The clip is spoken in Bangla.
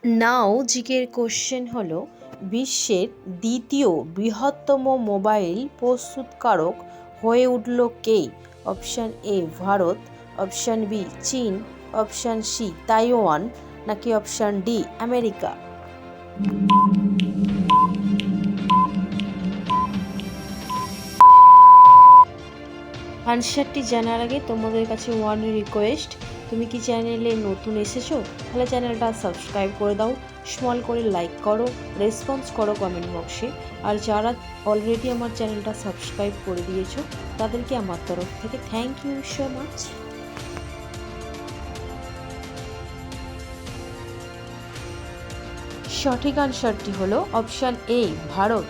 নাও জিকের কোশ্চেন হলো, বিশ্বের দ্বিতীয় বৃহত্তম মোবাইল প্রস্তুতকারক হয়ে উঠল কে? Option A Bharat, option B চীন, অপশান সি তাইওয়ান, নাকি অপশান ডি আমেরিকা? আনসারটি জানার আগে তোমাদের কাছে ওয়ান রিকোয়েস্ট, তুমি কি চ্যানেলে নতুন এসেছো? তাহলে চ্যানেলটা সাবস্ক্রাইব করে দাও, স্মল করে লাইক করো, রেসপন্স করো কমেন্ট বক্সে। আর যারা অলরেডি আমার চ্যানেলটা সাবস্ক্রাইব করে দিয়েছো তাদেরকে আমার তরফ থেকে থ্যাংক ইউ সো মাচ। সঠিক আনসারটি হলো অপশান এ ভারত।